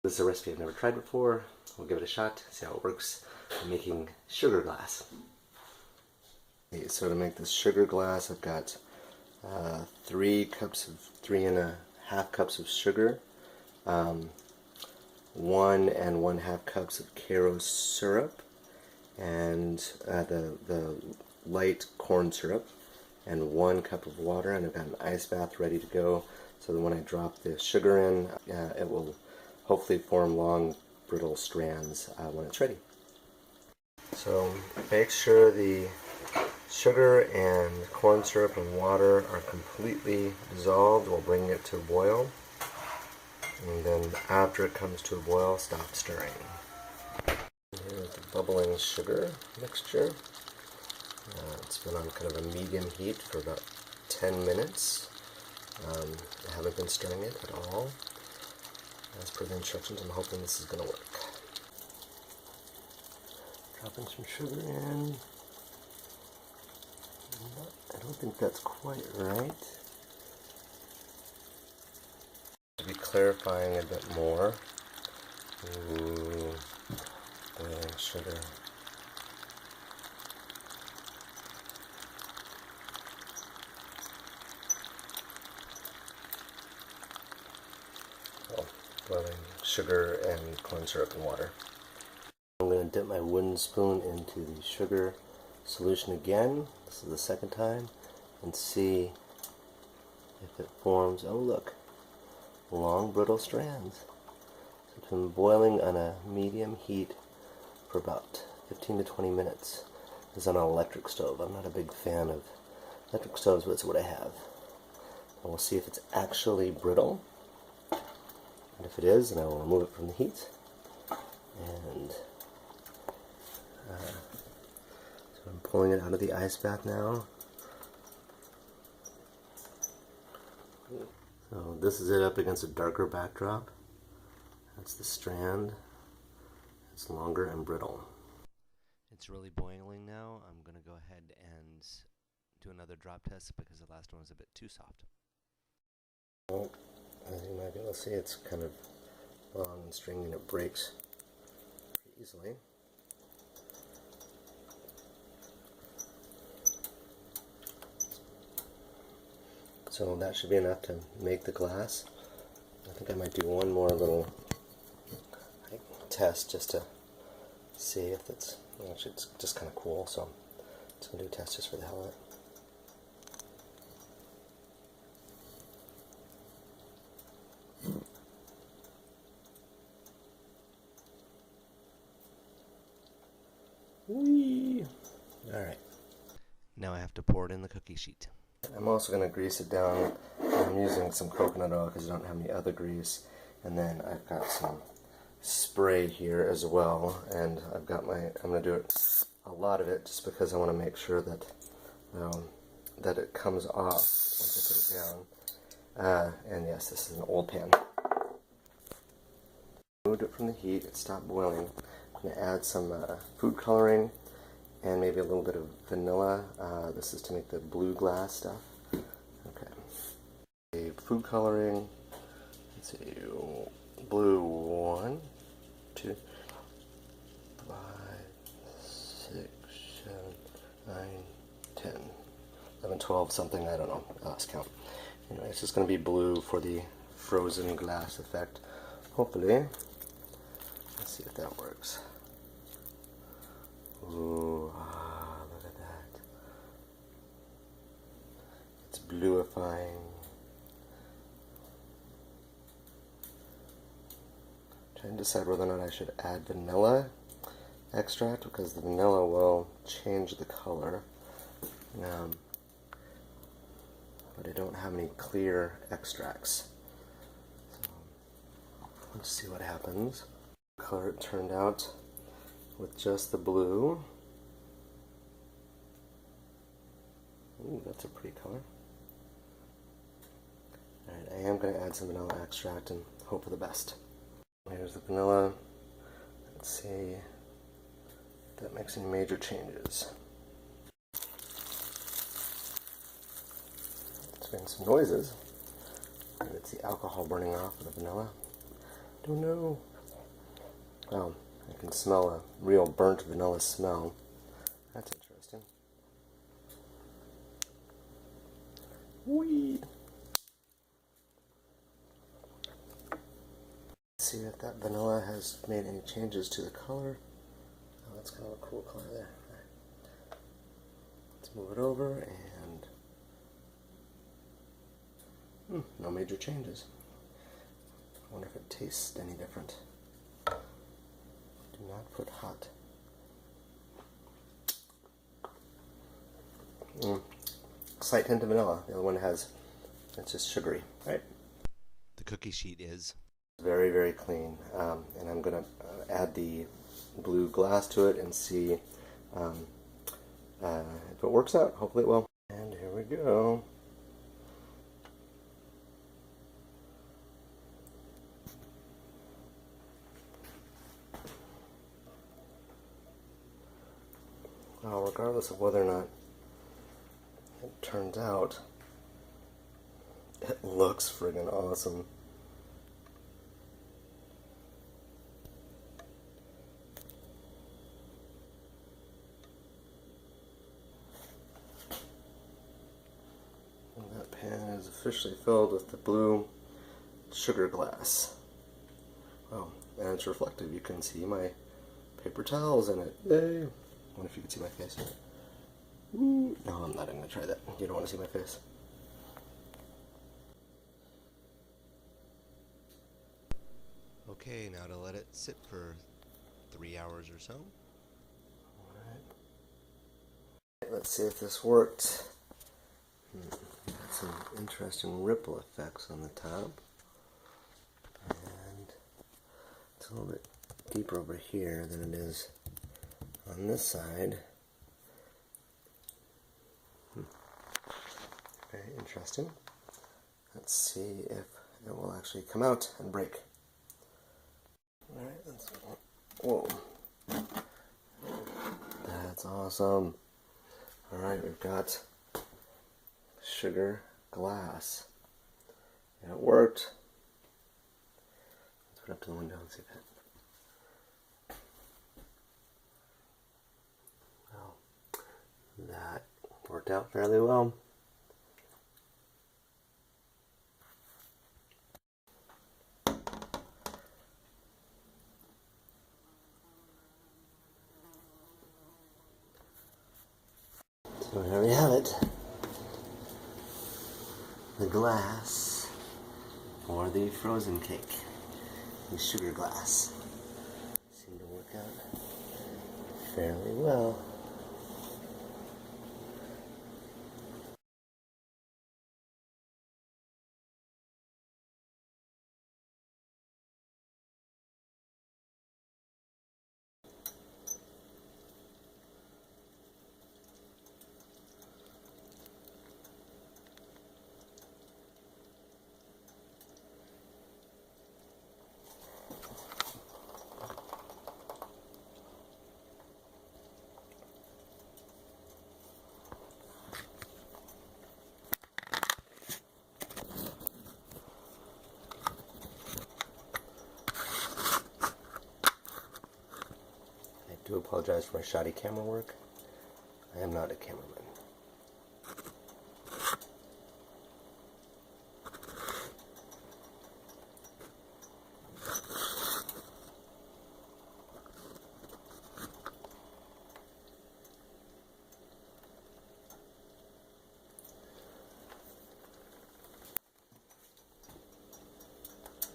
This is a recipe I've never tried before. We'll give it a shot, see how it works. I'm making sugar glass. Okay, so to make this sugar glass, I've got 3.5 cups of sugar, 1 1/2 cups of Caro syrup, and the light corn syrup, and 1 cup of water, and I've got an ice bath ready to go so that when I drop the sugar in, it will hopefully form long brittle strands when it's ready. So make sure the sugar and corn syrup and water are completely dissolved. We'll bring it to a boil, and then after it comes to a boil, stop stirring. Here's the bubbling sugar mixture. It's been on kind of a medium heat for about 10 minutes. I haven't been stirring it at all. As per the instructions, I'm hoping this is going to work. Dropping some sugar in. I don't think that's quite right. To be clarifying a bit more. Ooh, boiling sugar. Boiling sugar and corn syrup and water. I'm going to dip my wooden spoon into the sugar solution again. This is the second time, and see if it forms. Oh, look, long brittle strands. So it's been boiling on a medium heat for about 15 to 20 minutes. This is on an electric stove. I'm not a big fan of electric stoves, but it's what I have. And we'll see if it's actually brittle. And if it is, then I will remove it from the heat. And so I'm pulling it out of the ice bath now. So this is it up against a darker backdrop. That's the strand. It's longer and brittle. It's really boiling now. I'm going to go ahead and do another drop test because the last one was a bit too soft. Well, as you might be able to see, it's kind of long and stringy and it breaks pretty easily. So that should be enough to make the glass. I think I might do one more little test just to see if it's, actually it's just kind of cool, so I'm just going to do a test just for the hell of it. Whee! Alright. Now I have to pour it in the cookie sheet. I'm also going to grease it down. I'm using some coconut oil because I don't have any other grease. And then I've got some spray here as well. And I've got I'm going to do a lot of it just because I want to make sure that that it comes off once I put it down. And yes, this is an old pan. Moved it from the heat. It stopped boiling. I'm going to add some food coloring and maybe a little bit of vanilla. This is to make the blue glass stuff. Okay. Food coloring. Let's see. Blue 1, 2, 5, 6, 7, 9, 10, 11, 12, something. I don't know. I lost count. Anyway, it's just going to be blue for the frozen glass effect. Hopefully. Let's see if that works. Ooh, look at that. It's bluifying. Trying to decide whether or not I should add vanilla extract because the vanilla will change the color. But I don't have any clear extracts. So let's see what happens. The color it turned out with just the blue. Ooh, that's a pretty color. Alright, I am going to add some vanilla extract and hope for the best. Here's the vanilla. Let's see if that makes any major changes. It's making some noises. And it's the alcohol burning off of the vanilla. Don't know. Oh, I can smell a real burnt vanilla smell. That's interesting. Whee! See if that vanilla has made any changes to the color. Oh, that's kind of a cool color there. Right. Let's move it over and no major changes. I wonder if it tastes any different. Do not put hot. Slight hint of vanilla. The other one has, it's just sugary, right? The cookie sheet is very, very clean. And I'm going to add the blue glass to it and see if it works out. Hopefully it will. And here we go. Well, regardless of whether or not it turns out, it looks friggin' awesome. And that pan is officially filled with the blue sugar glass. Oh, and it's reflective. You can see my paper towels in it. Yay! I wonder if you can see my face. Ooh. No, I'm not even going to try that. You don't want to see my face. okay. Now to let it sit for 3 hours or so. Alright. Let's see if this worked. Got some interesting ripple effects on the top. And it's a little bit deeper over here than it is on this side. Very interesting. Let's see if it will actually come out and break. Alright, let's go. Whoa. That's awesome. Alright, we've got sugar glass. And it worked. Let's put it up to the window and see if it. Well, that worked out fairly well. So here we have it. The glass for the frozen cake. The sugar glass. Seemed to work out fairly well. I do apologize for my shoddy camera work. I am not a cameraman.